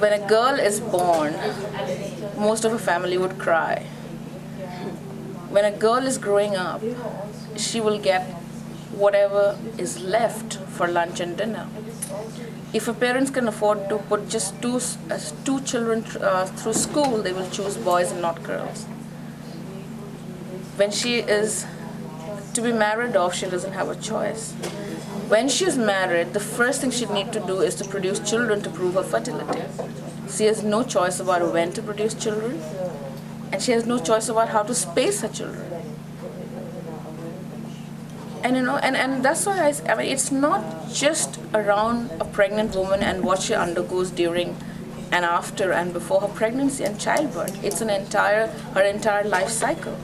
When a girl is born, most of her family would cry. When a girl is growing up, she will get whatever is left for lunch and dinner. If her parents can afford to put just two children through school, they will choose boys and not girls. When she is to be married off, she doesn't have a choice. When she's married, the first thing she needs to do is to produce children to prove her fertility. She has no choice about when to produce children, and she has no choice about how to space her children. And and that's why I mean, it's not just around a pregnant woman and what she undergoes during and after and before her pregnancy and childbirth. It's her entire life cycle.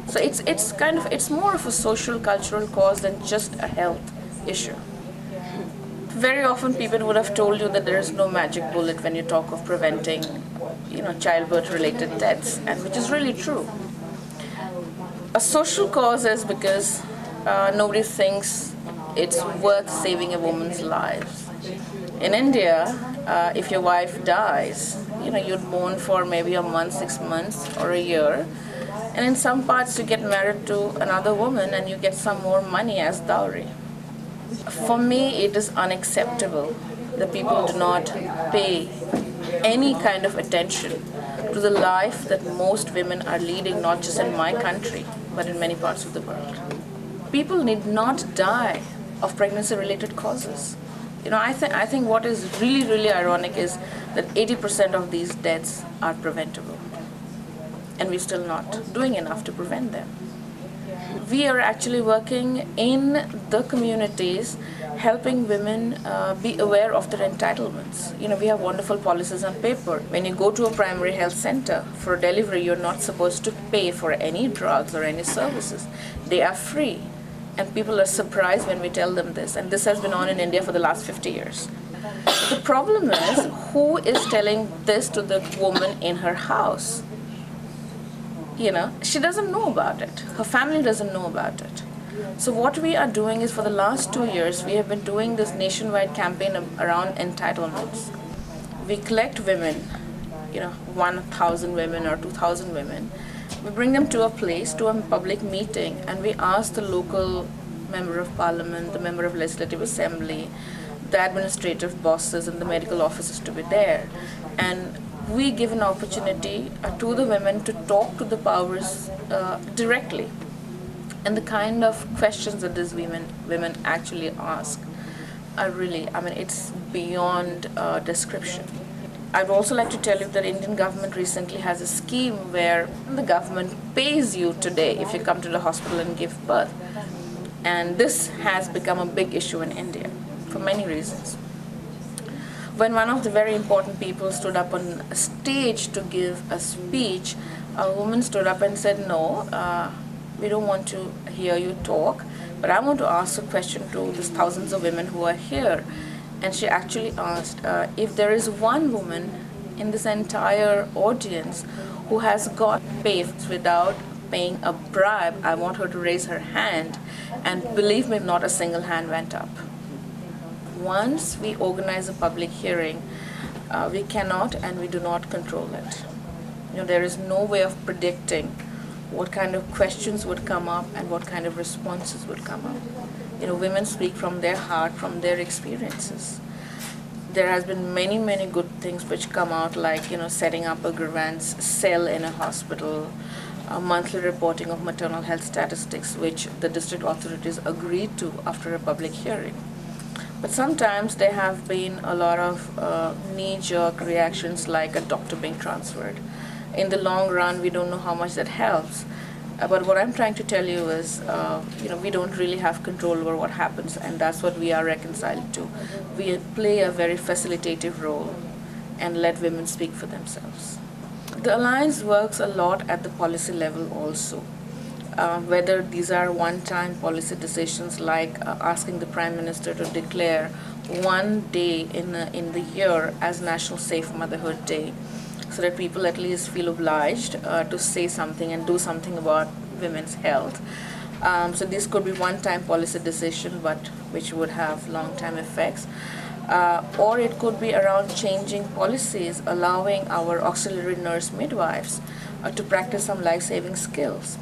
So it's more of a social cultural cause than just a health issue. Very often people would have told you that there is no magic bullet when you talk of preventing, childbirth related deaths, and which is really true. A social cause is because nobody thinks it's worth saving a woman's life. In India, if your wife dies, you'd mourn for maybe a month, 6 months, or a year. And in some parts, you get married to another woman and you get some more money as dowry. For me, it is unacceptable that people do not pay any kind of attention to the life that most women are leading, not just in my country, but in many parts of the world. People need not die of pregnancy-related causes. I think what is really, really ironic is that 80% of these deaths are preventable, and we're still not doing enough to prevent them. We are actually working in the communities, helping women be aware of their entitlements. We have wonderful policies on paper. When you go to a primary health center for delivery, you're not supposed to pay for any drugs or any services. They are free. And people are surprised when we tell them this. And this has been on in India for the last 50 years. The problem is, who is telling this to the woman in her house? She doesn't know about it. Her family doesn't know about it. So what we are doing is, for the last 2 years, we have been doing this nationwide campaign around entitlements. We collect women, 1,000 women or 2,000 women. We bring them to a place, to a public meeting, and we ask the local member of parliament, the member of legislative assembly, the administrative bosses, and the medical officers to be there. And we give an opportunity to the women to talk to the powers directly. And the kind of questions that these women actually ask are really, it's beyond description. I'd also like to tell you that Indian government recently has a scheme where the government pays you today if you come to the hospital and give birth. And this has become a big issue in India for many reasons. When one of the very important people stood up on a stage to give a speech, a woman stood up and said, "No, we don't want to hear you talk, but I want to ask a question to these thousands of women who are here." And she actually asked, if there is one woman in this entire audience who has got paid without paying a bribe, I want her to raise her hand. And believe me, not a single hand went up. Once we organize a public hearing, we cannot and we do not control it. There is no way of predicting what kind of questions would come up and what kind of responses would come up. Women speak from their heart, from their experiences. There has been many, many good things which come out, like, setting up a grievance cell in a hospital, monthly reporting of maternal health statistics, which the district authorities agreed to after a public hearing. But sometimes there have been a lot of knee-jerk reactions, like a doctor being transferred. In the long run, we don't know how much that helps. But what I'm trying to tell you is, we don't really have control over what happens, and that's what we are reconciled to. We play a very facilitative role and let women speak for themselves. The Alliance works a lot at the policy level also. Whether these are one-time policy decisions, like asking the Prime Minister to declare one day in the year as National Safe Motherhood Day, so that people at least feel obliged to say something and do something about women's health. So this could be one-time policy decision, but which would have long-term effects. or it could be around changing policies, allowing our auxiliary nurse midwives to practice some life-saving skills.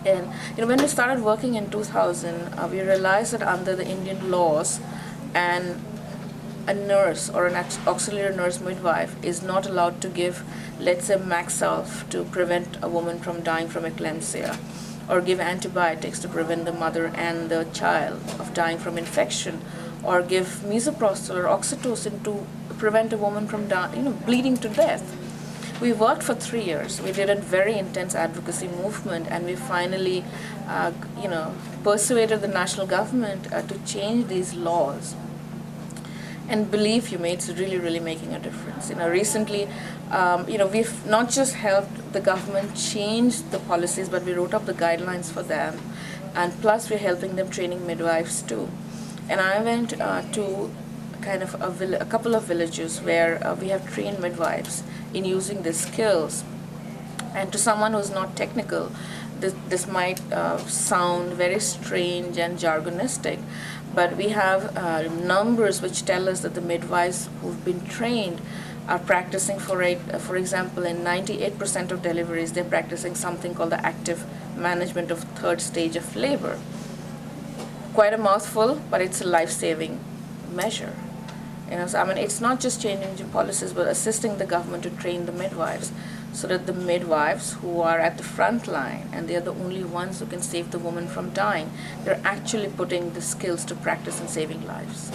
And when we started working in 2000, we realized that under the Indian laws, and a nurse or an auxiliary nurse midwife is not allowed to give, let's say, Maxalf to prevent a woman from dying from eclampsia, or give antibiotics to prevent the mother and the child of dying from infection, or give misoprostol or oxytocin to prevent a woman from bleeding to death. We worked for 3 years. We did a very intense advocacy movement, and we finally, persuaded the national government to change these laws. And believe you me, it's really, really making a difference. Recently, we've not just helped the government change the policies, but we wrote up the guidelines for them, and plus we're helping them training midwives too. And I went to kind of a couple of villages where we have trained midwives in using these skills. And to someone who's not technical, this might sound very strange and jargonistic, but we have numbers which tell us that the midwives who've been trained are practicing for example, in 98% of deliveries, they're practicing something called the active management of third stage of labor. Quite a mouthful, but it's a life-saving measure. So, it's not just changing policies, but assisting the government to train the midwives, so that the midwives who are at the front line, and they're the only ones who can save the woman from dying, they're actually putting the skills to practice in saving lives.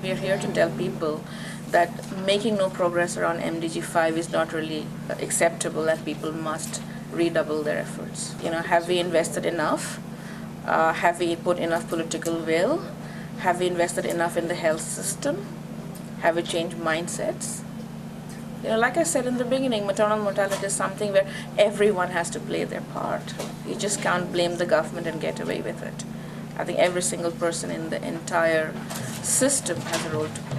We are here to tell people that making no progress around MDG 5 is not really acceptable, and people must redouble their efforts. Have we invested enough? Have we put enough political will? Have we invested enough in the health system? Have we changed mindsets? Like I said in the beginning, maternal mortality is something where everyone has to play their part. You just can't blame the government and get away with it. I think every single person in the entire system has a role to play.